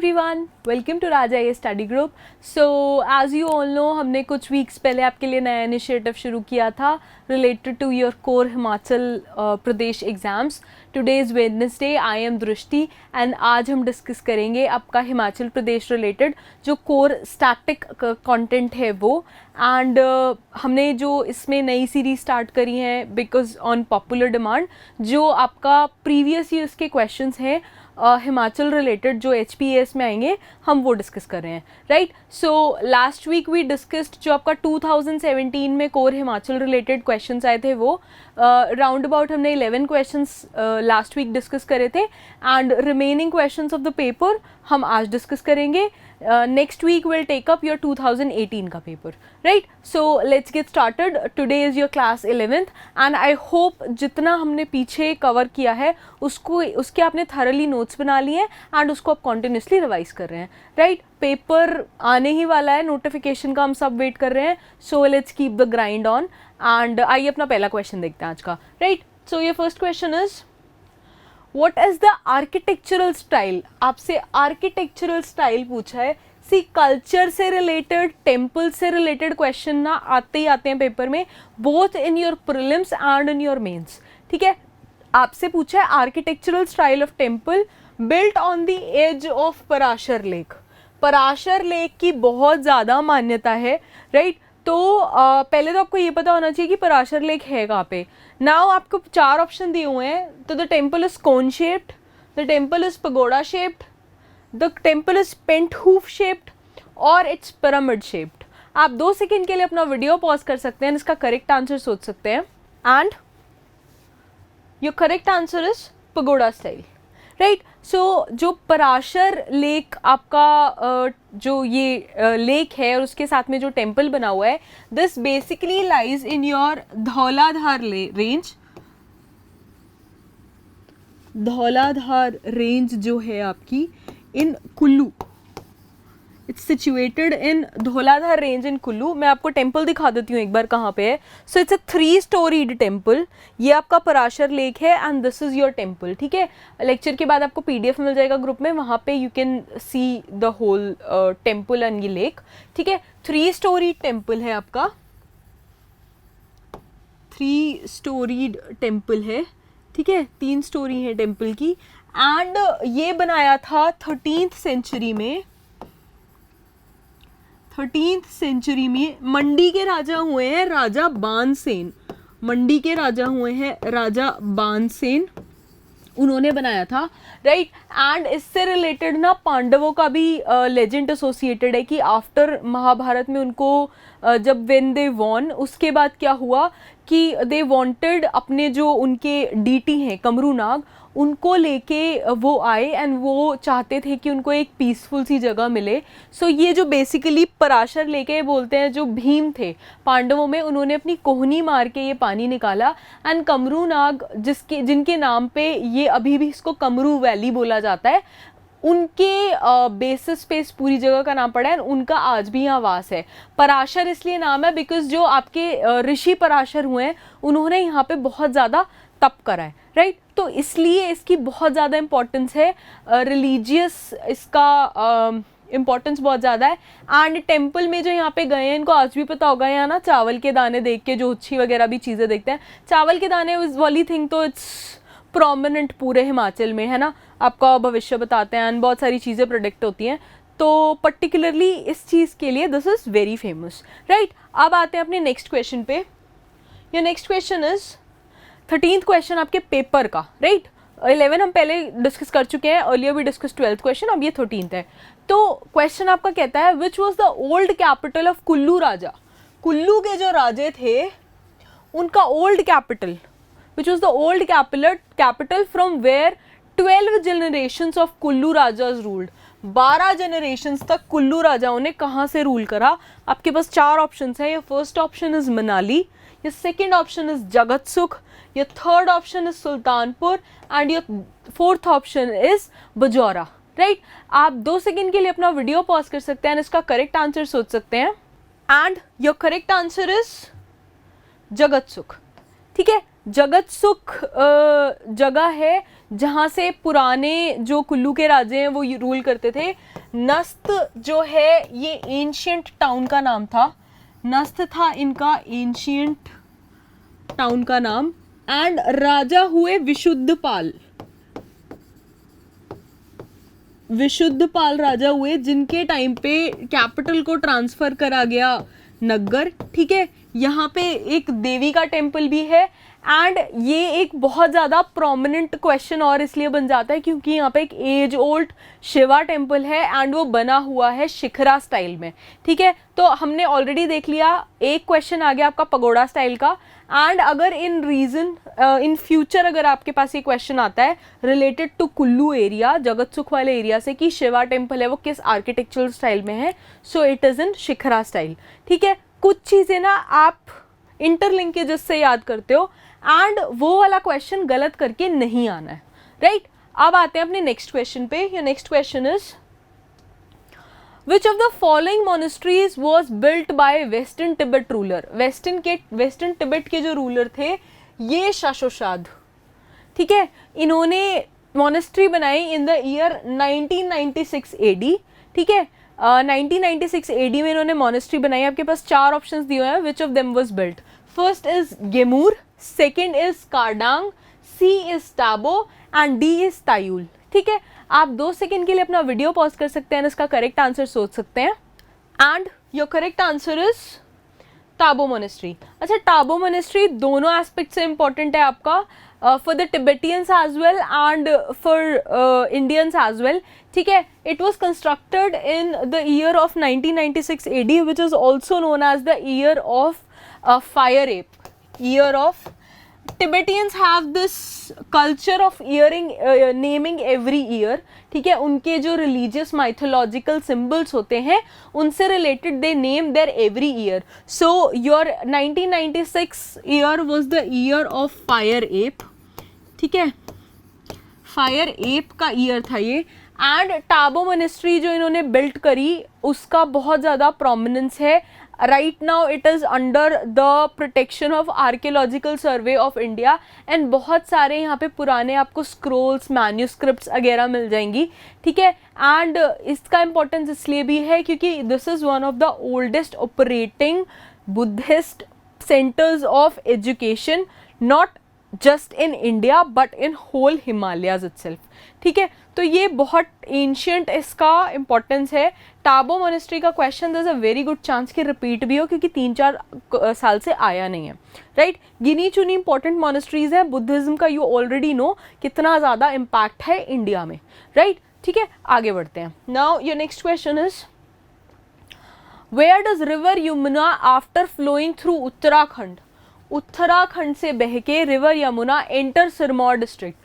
everyone, welcome to Raja A Study Group. So as you all know, हमने कुछ weeks पहले आपके लिए नया इनिशिएटिव शुरू किया था related to your core Himachal Pradesh exams. Today is Wednesday. I am दृष्टि and आज हम डिस्कस करेंगे आपका हिमाचल प्रदेश रिलेटेड जो कोर स्टैटिक कंटेंट है वो. एंड हमने जो इसमें नई सीरीज स्टार्ट करी है बिकॉज ऑन पॉपुलर डिमांड, जो आपका प्रीवियस ईयर्स के क्वेश्चंस हैं हिमाचल रिलेटेड जो HPAS में आएंगे, हम वो डिस्कस कर रहे हैं. Right, so last week we discussed जो आपका 2017 में कोर हिमाचल रिलेटेड क्वेश्चंस आए थे वो राउंड अबाउट हमने 11 क्वेश्चंस लास्ट वीक डिस्कस करे थे and remaining questions of the paper हम आज डिस्कस करेंगे. Next week will take up your 2018 का paper. Right, so let's get started. Today is your class 11th and I hope जितना हमने पीछे कवर किया है उसके आपने थरली नोट्स बना लिए हैं एंड उसको आप कॉन्टिन्यूसली रिवाइज कर रहे हैं. राइट, पेपर आने ही वाला है, नोटिफिकेशन का हम सब वेट कर रहे हैं. So let's keep the grind on and आइए अपना पहला क्वेश्चन देखते हैं आज का. राइट, सो ये first question is what is the architectural style. आपसे आर्किटेक्चरल स्टाइल पूछा है. सी कल्चर से रिलेटेड, टेम्पल से रिलेटेड क्वेश्चन ना आते ही आते हैं पेपर में, both in your prelims and in your mains. ठीक है, आपसे पूछा है architectural style of temple built on the edge of Parashar lake. Parashar lake की बहुत ज़्यादा मान्यता है. राइट, तो पहले तो आपको ये पता होना चाहिए कि पराशर लेक है कहाँ पे. नाउ आपको 4 ऑप्शन दिए हुए हैं. तो the temple is cone shaped, the temple is pagoda shaped, the temple is pent roof shaped और इट्स पिरामिड शेप्ड. आप 2 सेकेंड के लिए अपना वीडियो पॉज कर सकते हैं, इसका करेक्ट आंसर सोच सकते हैं. And your correct answer is pagoda style. Right, so जो पराशर लेक आपका जो ये लेक है और उसके साथ में जो टेम्पल बना हुआ है, this basically lies in your Dhauladhar range. Dhauladhar range जो है आपकी in Kullu, it's situated in Dhauladhar range in Kullu. मैं आपको टेम्पल दिखा देती हूँ एक बार कहाँ पे है. So it's a 3 storeyed temple. ये आपका पराशर लेक है and this is your temple. ठीक है, लेक्चर के बाद आपको PDF मिल जाएगा ग्रुप में, वहाँ पे you can see the whole temple and ये लेक. ठीक है, 3 स्टोरीड टेम्पल है आपका, 3 स्टोरीड टेम्पल है. ठीक है, 3 स्टोरी है टेम्पल की एंड ये बनाया था 13th सेंचुरी में. 13th सेंचुरी में मंडी के राजा हुए हैं राजा बाणसेन. मंडी के राजा हुए हैं राजा बाणसेन, उन्होंने बनाया था. राइट, एंड इससे रिलेटेड ना पांडवों का भी लेजेंड एसोसिएटेड है कि आफ्टर महाभारत में उनको जब व्हेन दे वॉन, उसके बाद क्या हुआ कि दे वांटेड अपने जो उनके डीटी हैं कमरू नाग, उनको लेके वो आए एंड वो चाहते थे कि उनको एक पीसफुल सी जगह मिले. सो ये जो बेसिकली पराशर लेके बोलते हैं, जो भीम थे पांडवों में, उन्होंने अपनी कोहनी मार के ये पानी निकाला एंड कमरू नाग जिनके नाम पे ये अभी भी इसको कमरू वैली बोला जाता है, उनके बेसिस पे इस पूरी जगह का नाम पड़ा है. उनका आज भी यहाँ वास है. पराशर इसलिए नाम है बिकॉज जो आपके ऋषि पराशर हुए हैं उन्होंने यहाँ पे बहुत ज़्यादा तप करा है. राइट, तो इसलिए इसकी बहुत ज़्यादा इम्पोर्टेंस है. रिलीजियस इसका इम्पोर्टेंस बहुत ज़्यादा है. एंड टेम्पल में जो यहाँ पे गए हैं, इनको आज भी पता होगा यहाँ ना चावल के दाने देख के जो उच्छी वगैरह भी चीज़ें देखते हैं, चावल के दाने वाली थिंग तो इट्स प्रोमिनेंट पूरे हिमाचल में है ना. आपका भविष्य बताते हैं एंड बहुत सारी चीज़ें प्रोडिक्ट होती हैं, तो पर्टिकुलरली इस चीज़ के लिए this is very famous. Right, अब आते हैं अपने नेक्स्ट क्वेश्चन पे. ये next question is 13th question आपके पेपर का. राइट, 11 हम पहले डिस्कस कर चुके हैं, अर्लियर भी डिस्कस 12th क्वेश्चन, अब ये 13th है. तो क्वेश्चन आपका कहता है which was the old capital of Kullu raja. Kullu के जो राजे थे उनका old capital, which was the old capital from where 12 generations of Kullu rajas ruled. 12 generations तक कुल्लू राजाओं ने कहाँ से रूल करा. आपके पास 4 ऑप्शंस हैं. Your first option is Manali, your second option is Jagatsukh, your third option is Sultanpur and your fourth option is Bajaura. Right, आप 2 सेकेंड के लिए अपना वीडियो पॉज कर सकते हैं, इसका करेक्ट आंसर सोच सकते हैं. And your correct answer is Jagatsukh. ठीक है, जगतसुख जगह है जहाँ से पुराने जो कुल्लू के राजे हैं वो रूल करते थे। नस्त जो है ये एंशियंट टाउन का नाम था, नस्त था इनका एंशियंट टाउन का नाम। एंड राजा हुए विशुद्धपाल, विशुद्धपाल राजा हुए जिनके टाइम पे कैपिटल को ट्रांसफर करा गया नग्गर। ठीक है, यहाँ पे एक देवी का टेम्पल भी है। एंड ये एक बहुत ज़्यादा प्रोमिनेंट क्वेश्चन और इसलिए बन जाता है क्योंकि यहाँ पे एक एज ओल्ड शिवा टेम्पल है एंड वो बना हुआ है शिखरा स्टाइल में। ठीक है, तो हमने ऑलरेडी देख लिया, एक क्वेश्चन आ गया आपका पगोड़ा स्टाइल का। एंड अगर इन फ्यूचर अगर आपके पास ये क्वेश्चन आता है रिलेटेड टू कुल्लू एरिया, जगत सुख वाले एरिया से, कि शिवा टेम्पल है वो किस आर्किटेक्चरल स्टाइल में है, so it is in shikhara style. ठीक है, कुछ चीज़ें ना आप इंटरलिंकेजेस से याद करते हो एंड वो वाला क्वेश्चन गलत करके नहीं आना है, राइट। अब आते हैं अपने नेक्स्ट क्वेश्चन पे। Your next question is Which of the following monasteries was built by Western Tibet ruler? Western Tibet के जो रूलर थे ये शाशोशाद। ठीक है, इन्होंने मोनेस्ट्री बनाई इन द ईयर 1996 AD। ठीक है, 1996 AD में इन्होंने मोनेस्ट्री बनाई। आपके पास 4 ऑप्शंस दिए हुए हैं, which of them was built. First is Gemur, second is Kardang, C is Tabo and D is Tayul. ठीक है, आप 2 सेकंड के लिए अपना वीडियो पॉज कर सकते हैं, इसका करेक्ट आंसर सोच सकते हैं। And your correct answer is Tabo monastery. अच्छा, टाबो मोनेस्ट्री दोनों एस्पेक्ट से इंपॉर्टेंट है आपका, for the Tibetans as well and for Indians as well. ठीक है, it was constructed in the year of 1996 AD which is also known as the year of fire ape, year of Tibetans have this culture of naming every year। ठीक है, उनके जो religious mythological symbols होते हैं उनसे related they name their every year। So your 1996 year was the year of fire ape। ठीक है, fire app का ईयर था ये। एंड टाबो मोनेस्ट्री जो इन्होंने बिल्ट करी उसका बहुत ज़्यादा प्रोमिनेंस है। Right now it is under the protection of archaeological survey of India and बहुत सारे यहाँ पे पुराने आपको स्क्रोल्स, मैन्यूस्क्रिप्ट्स वगैरह मिल जाएंगी। ठीक है, एंड इसका इम्पोर्टेंस इसलिए भी है क्योंकि this is one of the oldest operating Buddhist centres of education, not just in India but in whole Himalayas itself. ठीक है, तो ये बहुत एंशियंट इसका इम्पोर्टेंस है। टाबो मोनेस्ट्री का question there is a very good chance कि रिपीट भी हो क्योंकि 3-4 साल से आया नहीं है, राइट। गिनी चुनी इंपॉर्टेंट मोनेस्ट्रीज हैं बुद्धिज्म का, यू ऑलरेडी नो कितना ज़्यादा इम्पैक्ट है इंडिया में, राइट। ठीक है, आगे बढ़ते हैं। Now your next question is where does river Yamuna after flowing through Uttarakhand? Uttarakhand से बह के river Yamuna enter Sirmaur district,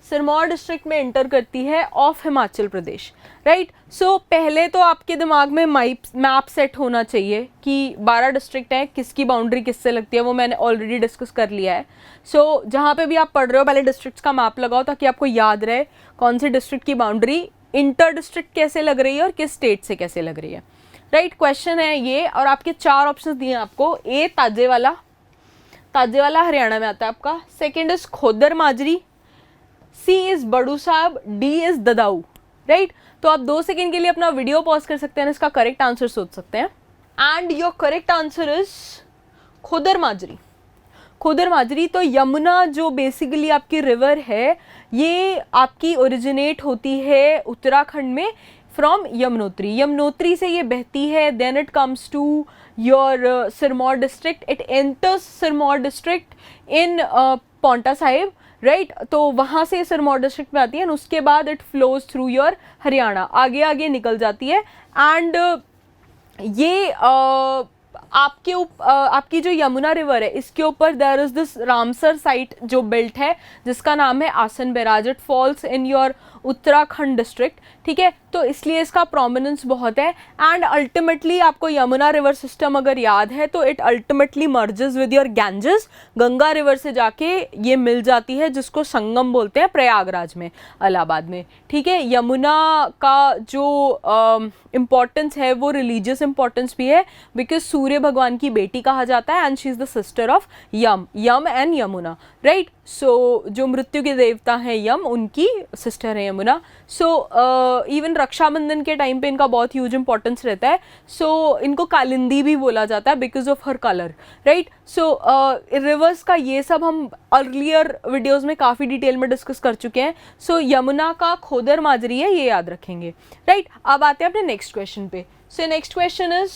Sirmaur district में एंटर करती है of Himachal Pradesh, right. So पहले तो आपके दिमाग में मैप सेट होना चाहिए कि 12 डिस्ट्रिक्ट हैं, किसकी बाउंड्री किससे लगती है, वो मैंने ऑलरेडी डिस्कस कर लिया है। सो जहाँ पे भी आप पढ़ रहे हो पहले डिस्ट्रिक्ट्स का मैप लगाओ ताकि आपको याद रहे कौन सी डिस्ट्रिक्ट की बाउंड्री इंटर डिस्ट्रिक्ट कैसे लग रही है और किस स्टेट से कैसे लग रही है, राइट। क्वेश्चन है ये, और आपके 4 ऑप्शन दिए हैं आपको। ए ताजेवाला, ताजेवाला हरियाणा में आता है आपका। Second is Khodar Majri, C is Baru Sahib, D is ददाऊ, right. तो आप 2 सेकेंड के लिए अपना वीडियो पॉज कर सकते हैं, इसका करेक्ट आंसर सोच सकते हैं। And your correct answer is Khodar Majri. Khodar Majri, तो यमुना जो बेसिकली आपकी रिवर है ये आपकी ओरिजिनेट होती है उत्तराखंड में फ्रॉम यमुनोत्री, यमुनोत्री से ये बहती है, then it comes to your Sirmaur district, it enters Sirmaur district in Paonta Sahib, right. तो वहाँ से सिरमौर डिस्ट्रिक्ट में आती है, उसके बाद it flows through your Haryana, आगे आगे निकल जाती है। एंड ये आपकी जो यमुना रिवर है इसके ऊपर there is this Ramsar site जो बिल्ट है जिसका नाम है Asan barrage, it falls in your Uttarakhand district, ठीक है। तो इसलिए इसका प्रोमिनेंस बहुत है। एंड अल्टीमेटली आपको यमुना रिवर सिस्टम अगर याद है तो it ultimately merges with your Ganges, Ganga river से जाके ये मिल जाती है जिसको संगम बोलते हैं प्रयागराज में, इलाहाबाद में, ठीक है। यमुना का जो इम्पोर्टेंस है वो रिलीजियस इम्पोर्टेंस भी है बिकॉज सूर्य भगवान की बेटी कहा जाता है and she is the sister of Yam and Yamuna, right. So जो मृत्यु के देवता हैं यम, उनकी सिस्टर है यमुना. सो इवन रक्षाबंधन के टाइम पे इनका बहुत ह्यूज इंपॉर्टेंस रहता है. सो इनको कालिंदी भी बोला जाता है because of her colour, right. So reverse का ये सब हम अर्लियर वीडियोज़ में काफ़ी डिटेल में डिस्कस कर चुके हैं. सो यमुना का खोदर माजरी है, ये याद रखेंगे, राइट. अब आते हैं अपने नेक्स्ट क्वेश्चन पे. सो नेक्स्ट क्वेश्चन इज,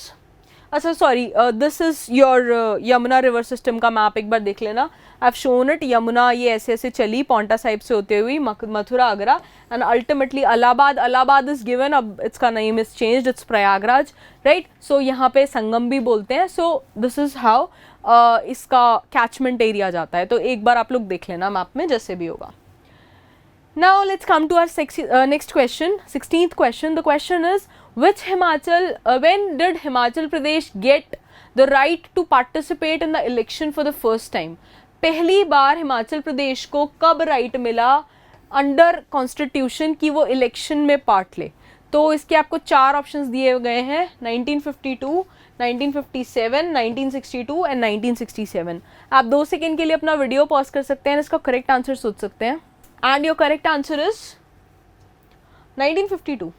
अच्छा sorry, this is your Yamuna river system का मैप. एक बार देख लेना. I have shown it. Yamuna ये ऐसे ऐसे चली पौंटा साहिब से होते हुई Mathura, Agra and ultimately Allahabad. Allahabad is given, अब इसका name is changed, it's Prayagraj, right. So यहाँ पे संगम भी बोलते हैं. सो दिस इज हाउ इसका कैचमेंट एरिया जाता है. तो एक बार आप लोग देख लेना मैप में, जैसे भी होगा. Now let's come to our next question, 16th question. The question is, when did Himachal Pradesh get the right to participate in the election for the first time? पहली बार हिमाचल प्रदेश को कब राइट मिला अंडर कॉन्स्टिट्यूशन कि वो election में part ले? तो इसके आपको 4 ऑप्शंस दिए गए हैं, 1952, 1957, 1962 एंड 1967. आप 2 सेकेंड के लिए अपना वीडियो पॉज कर सकते हैं, इसका करेक्ट आंसर सोच सकते हैं. And your correct answer is 1952.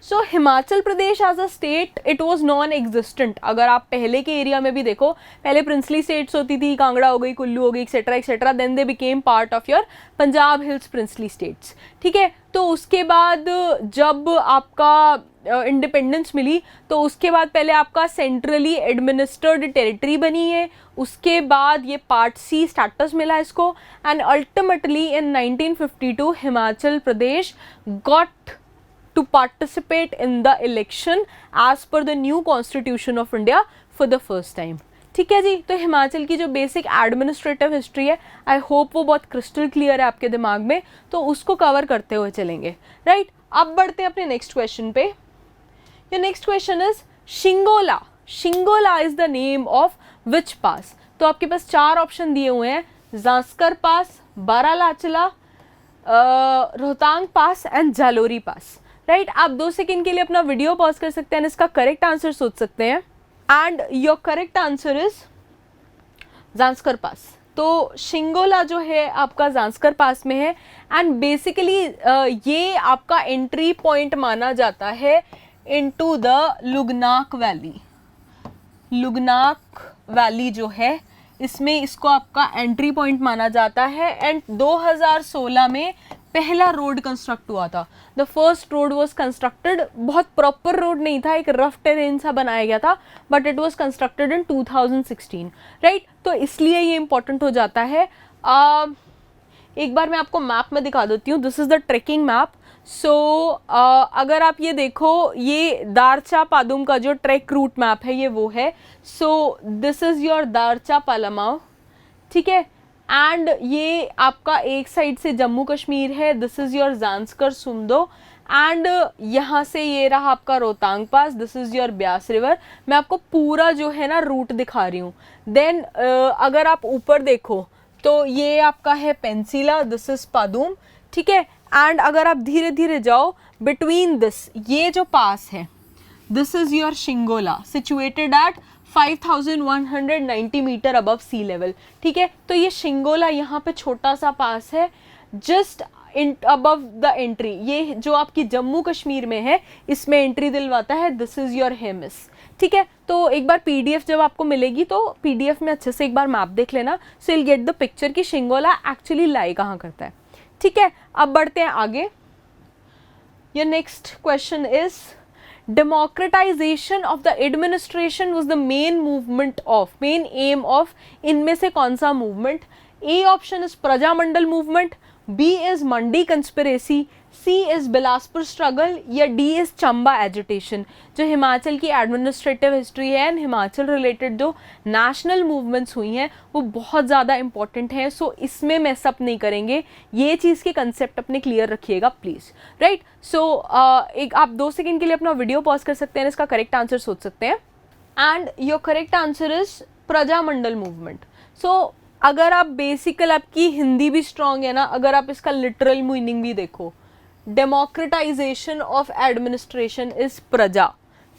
So Himachal Pradesh as a state it was non existent. अगर आप पहले के एरिया में भी देखो, पहले प्रिंसली स्टेट्स होती थी, कांगड़ा हो गई, कुल्लू हो गई, etcetera etcetera. Then they became part of your Punjab hills princely states, ठीक है. तो उसके बाद जब आपका इंडिपेंडेंस मिली, तो उसके बाद पहले आपका सेंट्रली एडमिनिस्टर्ड टेरिटरी बनी है, उसके बाद ये पार्ट सी स्टेटस मिला इसको, and ultimately in 1952 Himachal Pradesh got to participate in the election as per the new constitution of India for the first time. ठीक है जी. तो हिमाचल की जो बेसिक एडमिनिस्ट्रेटिव हिस्ट्री है, आई होप वो बहुत क्रिस्टल क्लियर है आपके दिमाग में, तो उसको कवर करते हुए चलेंगे, राइट. अब बढ़ते हैं अपने नेक्स्ट क्वेश्चन पे. Your next question is Shingola. Shingola is the name of which pass? तो आपके पास 4 ऑप्शन दिए हुए हैं, Zanskar pass, Baralachala, Rohtang pass and Jalori pass, right. आप 2 सेकेंड के लिए अपना वीडियो पॉज कर सकते हैं, इसका करेक्ट आंसर सोच सकते हैं. And your correct answer is Zanskar pass. तो शिंगोला जो है आपका जांस्कर पास में है, एंड बेसिकली ये आपका एंट्री पॉइंट माना जाता है इनटू द लुगनाक वैली. लुगनाक वैली जो है, इसमें इसको आपका एंट्री पॉइंट माना जाता है. एंड 2016 में पहला रोड कंस्ट्रक्ट हुआ था. The first road was constructed, बहुत प्रॉपर रोड नहीं था, एक रफ टेरेन सा बनाया गया था, but it was constructed in 2016, right. तो इसलिए ये इंपॉर्टेंट हो जाता है. एक बार मैं आपको मैप में दिखा देती हूँ. This is the trekking map. So अगर आप ये देखो, ये दारचा पादुम का जो ट्रैक रूट मैप है, ये वो है. So this is your Darcha Palamo, ठीक है. एंड ये आपका एक साइड से जम्मू कश्मीर है, this is your Zanskar Sumdo, and यहाँ से ये रहा आपका Rohtang pass, this is your Beas river. मैं आपको पूरा जो है ना रूट दिखा रही हूँ. देन अगर आप ऊपर देखो तो ये आपका है पेंसिला, दिस इज पादुम, ठीक है. एंड अगर आप धीरे धीरे जाओ बिटवीन दिस, ये जो पास है, this is your Shingola, situated at 5190 metre above sea level, ठीक है. तो ये शिंगोला यहाँ पे छोटा सा पास है, जस्ट अबव द एंट्री. ये जो आपकी जम्मू कश्मीर में है, इसमें एंट्री दिलवाता है. दिस इज योर हेमिस, ठीक है. तो एक बार पीडीएफ जब आपको मिलेगी, तो पीडीएफ में अच्छे से एक बार मैप देख लेना, so will get the picture कि शिंगोला एक्चुअली लाई कहाँ करता है, ठीक है. अब बढ़ते हैं आगे. Your next question is democratization of the administration was the main aim of, इनमें से कौन सा movement? A option is Prajamandal movement, B is Mandi conspiracy, C is Bilaspur struggle, या डी इज चंबा एजिटेशन. जो हिमाचल की एडमिनिस्ट्रेटिव हिस्ट्री है एंड हिमाचल रिलेटेड जो national movements हुई हैं, वो बहुत ज़्यादा इंपॉर्टेंट है. सो इसमें मैस अप नहीं करेंगे, ये चीज़ के कंसेप्ट अपने क्लियर रखिएगा प्लीज़, राइट. सो एक आप 2 सेकेंड के लिए अपना वीडियो पॉज कर सकते हैं, इसका करेक्ट आंसर सोच सकते हैं. And your correct answer is Prajamandal movement. So अगर आप बेसिकल, आपकी हिंदी भी स्ट्रांग है ना, अगर आप इसका लिटरल मीनिंग भी देखो, democratisation of administration is praja,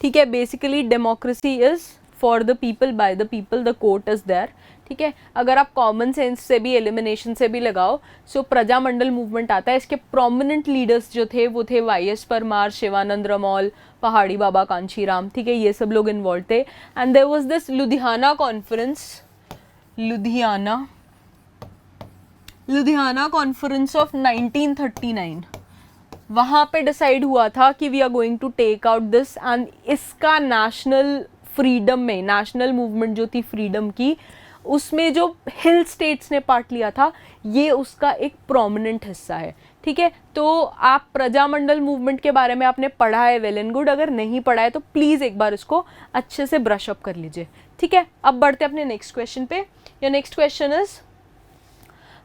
ठीक है. Basically democracy is for the people, by the people, the court is there, ठीक है, अगर आप कॉमन सेंस से भी एलिमिनेशन से भी लगाओ, सो प्रजामंडल मूवमेंट आता है। इसके प्रोमिनेंट लीडर्स जो थे वो थे वाई.एस. परमार, शिवानंद रमौल, पहाड़ी बाबा कांशीराम, ठीक है, ये सब लोग इन्वॉल्व थे। And there was this Ludhiana conference, Ludhiana conference of 1939। वहाँ पे डिसाइड हुआ था कि we are going to take out this, and इसका नेशनल फ्रीडम में, नेशनल मूवमेंट जो थी फ्रीडम की, उसमें जो हिल स्टेट्स ने पार्ट लिया था, ये उसका एक प्रोमिनेंट हिस्सा है। ठीक है, तो आप प्रजामंडल मूवमेंट के बारे में आपने पढ़ा है, वेल एंड गुड। अगर नहीं पढ़ा है तो प्लीज़ एक बार इसको अच्छे से ब्रश अप कर लीजिए। ठीक है, अब बढ़ते अपने नेक्स्ट क्वेश्चन पे। Your next question is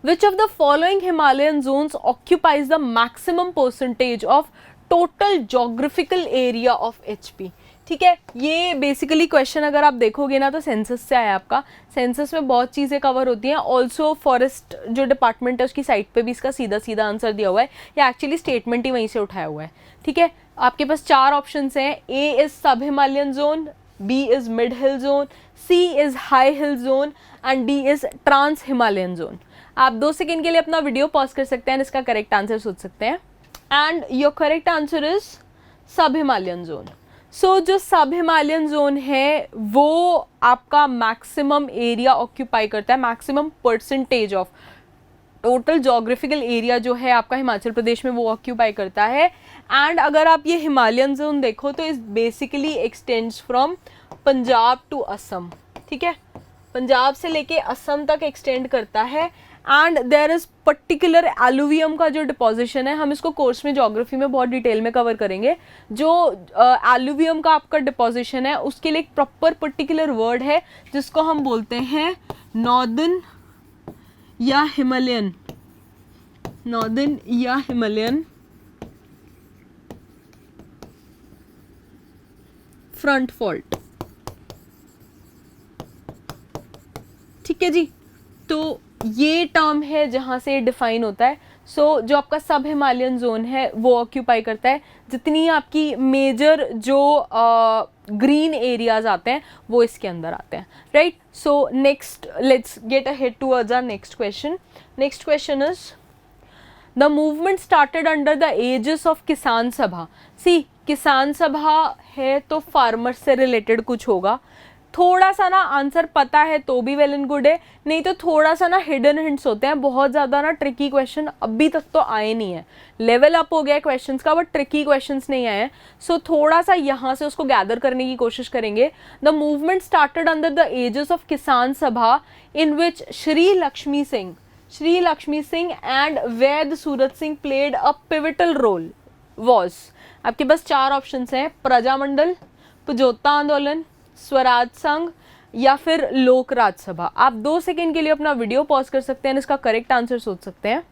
which of the following Himalayan zones occupies the maximum percentage of total geographical area of HP। ठीक है, ये बेसिकली क्वेश्चन अगर आप देखोगे ना तो सेंसस से आया आपका। सेंसस में बहुत चीज़ें कवर होती हैं। ऑल्सो फॉरेस्ट जो डिपार्टमेंट है उसकी साइट पे भी इसका सीधा सीधा आंसर दिया हुआ है, या एक्चुअली स्टेटमेंट ही वहीं से उठाया हुआ है। ठीक है, आपके पास 4 ऑप्शन हैं। A is sub Himalayan zone, B is mid hill zone, C is high hill zone and D is trans Himalayan zone. आप 2 सेकेंड के लिए अपना वीडियो पॉज कर सकते हैं, इसका करेक्ट आंसर सोच सकते हैं। And your correct answer is sub Himalayan zone. सो जो सब हिमालयन जोन है वो आपका मैक्सिमम एरिया ऑक्यूपाई करता है, maximum percentage of total geographical area जो है आपका हिमाचल प्रदेश में वो ऑक्यूपाई करता है। एंड अगर आप ये हिमालयन जोन देखो तो इस basically extends from Punjab to Assam. ठीक है, पंजाब से लेके असम तक एक्सटेंड करता है। And there is particular alluvium का जो डिपोजिशन है, हम इसको कोर्स में ज्योग्राफी में बहुत डिटेल में कवर करेंगे। जो एलुवियम का आपका डिपोजिशन है उसके लिए एक प्रॉपर पर्टिकुलर वर्ड है जिसको हम बोलते हैं नॉर्दर्न या हिमालयन, नॉर्दर्न या हिमालयन फ्रंट फॉल्ट। ठीक है जी, तो ये टर्म है जहाँ से डिफाइन होता है। सो जो आपका सब हिमालयन जोन है वो ऑक्यूपाई करता है जितनी आपकी मेजर जो ग्रीन एरियाज आते हैं वो इसके अंदर आते हैं, right. So next let's get ahead towards our next question. Next question is the movement started under the edges of Kisan Sabha. सी किसान सभा है तो फार्मर से रिलेटेड कुछ होगा। थोड़ा सा ना आंसर पता है तो भी वेल एंड गुड है, नहीं तो थोड़ा सा ना हिडन हिंट्स होते हैं। बहुत ज़्यादा ना ट्रिकी क्वेश्चन अभी तक तो आए नहीं है, लेवल अप हो गया है क्वेश्चंस का, बट ट्रिकी क्वेश्चंस नहीं आए हैं। सो थोड़ा सा यहाँ से उसको गैदर करने की कोशिश करेंगे। The movement started under the edges of Kisan Sabha in which Shri Lakshmi Singh and Vaid Surat Singh played a pivotal role was. आपके पास 4 ऑप्शन हैं, प्रजामंडल, पजोता आंदोलन, स्वराज संघ या फिर लोक राज्यसभा। आप 2 सेकेंड के लिए अपना वीडियो पॉज कर सकते हैं, इसका करेक्ट आंसर सोच सकते हैं।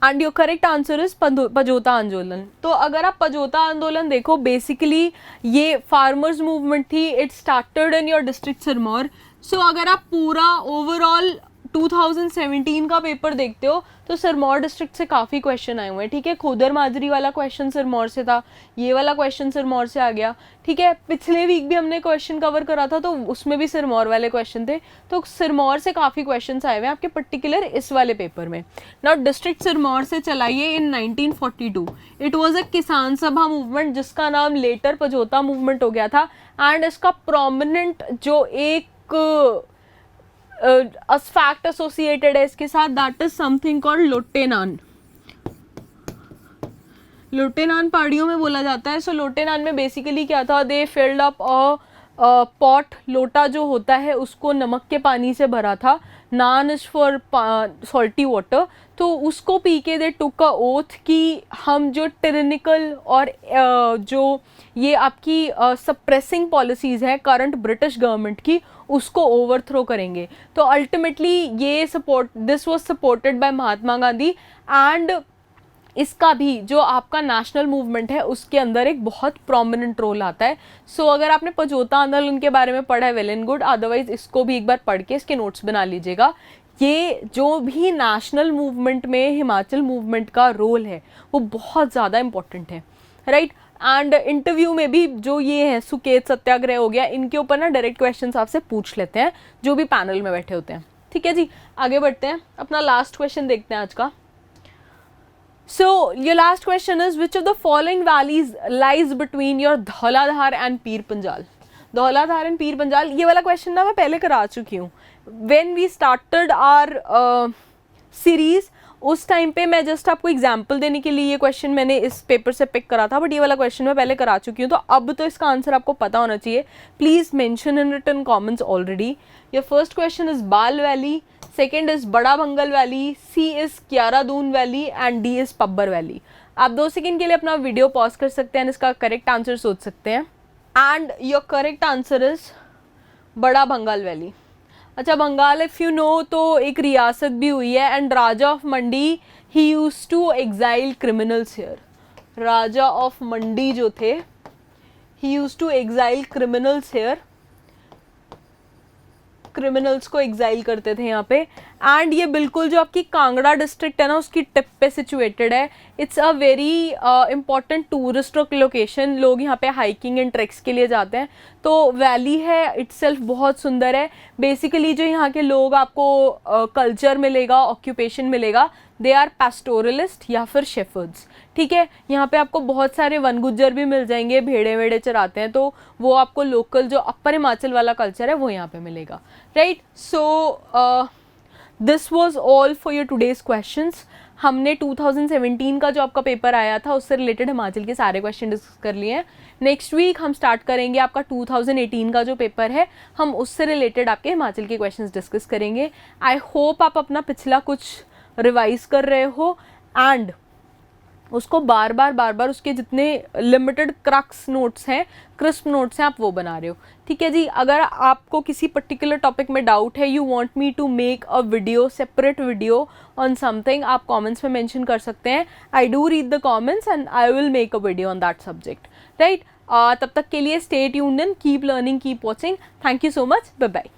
And your correct answer is Pajhota Andolan. तो अगर आप पजोता आंदोलन देखो, बेसिकली ये फार्मर्स मूवमेंट थी। It started in your district Sirmaur. So अगर आप पूरा ओवरऑल 2017 का पेपर देखते हो तो सिरमौर डिस्ट्रिक्ट से काफ़ी क्वेश्चन आए हुए हैं। ठीक है, खोदर माजरी वाला क्वेश्चन सिरमौर से था, ये वाला क्वेश्चन सिरमौर से आ गया। ठीक है, पिछले वीक भी हमने क्वेश्चन कवर करा था तो उसमें भी सिरमौर वाले क्वेश्चन थे। तो सिरमौर से काफ़ी क्वेश्चन आए हुए हैं आपके पर्टिकुलर इस वाले पेपर में। नाउ डिस्ट्रिक्ट सिरमौर से चलाइए इन 1942। इट वॉज अ किसान सभा मूवमेंट जिसका नाम लेटर पजोता मूवमेंट हो गया था। एंड इसका प्रोमिनेंट जो एक फैक्ट एसोसिएटेड है इसके साथ, दैट इज समथिंग कॉल्ड लोटेनान। लोटेनान पहाड़ियों में बोला जाता है। सो लोटेनान में बेसिकली क्या था, दे फिल्ड अप पॉट, लोटा जो होता है उसको नमक के पानी से भरा था। नान इज फॉर सॉल्टी वाटर। तो उसको पी के दे टुक अ ओथ कि हम जो टिरनिकल और जो ये आपकी सप्रेसिंग पॉलिसीज़ हैं करंट ब्रिटिश गवर्नमेंट की, उसको ओवरथ्रो करेंगे। तो अल्टीमेटली ये this was supported by Mahatma Gandhi. And इसका भी जो आपका नेशनल मूवमेंट है उसके अंदर एक बहुत प्रोमिनेंट रोल आता है। सो अगर आपने पजोता आंदोलन के बारे में पढ़ा है वेल एंड गुड, अदरवाइज इसको भी एक बार पढ़ के इसके नोट्स बना लीजिएगा। ये जो भी नेशनल मूवमेंट में हिमाचल मूवमेंट का रोल है वो बहुत ज़्यादा इम्पोर्टेंट है, राइट। एंड इंटरव्यू में भी जो ये है सुकेत सत्याग्रह हो गया, इनके ऊपर ना डायरेक्ट क्वेश्चंस आपसे पूछ लेते हैं जो भी पैनल में बैठे होते हैं। ठीक है जी, आगे बढ़ते हैं, अपना लास्ट क्वेश्चन देखते हैं आज का. So your last question is, which of the following valleys lies between your Dhauladhar and Pir Panjal? Dhauladhar and Pir Panjal, ये वाला क्वेश्चन ना मैं पहले करा चुकी हूँ. When we started our series, उस टाइम पे मैं जस्ट आपको एग्जाम्पल देने के लिए ये क्वेश्चन मैंने इस पेपर से पिक करा था, बट ये वाला क्वेश्चन मैं पहले करा चुकी हूँ, तो अब तो इसका आंसर आपको पता होना चाहिए. Please mention in written comments already. Your first question is Bal valley, second is Bara Bhangal valley, C is Kyaradun valley and D is Pabbar valley. आप 2 सेकेंड के लिए अपना वीडियो पॉज कर सकते हैं, इसका करेक्ट आंसर सोच सकते हैं. And your correct answer is Bara Bhangal valley. अच्छा, बंगाल इफ़ यू नो तो एक रियासत भी हुई है, and raja of Mandi he used to exile criminals here. Raja of Mandi जो थे, he used to exile criminals here, criminals को एग्जाइल करते थे यहाँ पे. एंड ये बिल्कुल जो आपकी कांगड़ा डिस्ट्रिक्ट है ना, उसकी टिप पे सिचुएटेड है. It's a very important tourist location. लोग यहाँ पे हाइकिंग एंड ट्रैक्स के लिए जाते हैं. तो वैली है इटसेल्फ बहुत सुंदर है. बेसिकली जो यहाँ के लोग आपको कल्चर मिलेगा, ऑक्यूपेशन मिलेगा, दे आर पैस्टोरलिस्ट या फिर शेफर्ड्स. ठीक है, यहाँ पे आपको बहुत सारे वन गुज्जर भी मिल जाएंगे, भेड़े वेड़े चराते हैं, तो वो आपको लोकल जो अपर हिमाचल वाला कल्चर है वो यहाँ पे मिलेगा. Right, so this was all for your today's questions. हमने 2017 का जो आपका पेपर आया था उससे रिलेटेड हिमाचल के सारे क्वेश्चन डिस्कस कर लिए हैं. नेक्स्ट वीक हम स्टार्ट करेंगे आपका 2018 का जो पेपर है, हम उससे रिलेटेड आपके हिमाचल के क्वेश्चंस डिस्कस करेंगे. आई होप आप अपना पिछला कुछ रिवाइज कर रहे हो एंड उसको बार बार उसके जितने लिमिटेड क्रक्स नोट्स हैं, क्रिस्प नोट्स हैं, आप वो बना रहे हो. ठीक है जी, अगर आपको किसी पर्टिकुलर टॉपिक में डाउट है, you want me to make a video, separate video on something, आप कमेंट्स में मेंशन कर सकते हैं. I do read the comments and I will make a video on that subject. Right, तब तक के लिए stay tuned in, keep learning, keep watching. Thank you so much, bye bye.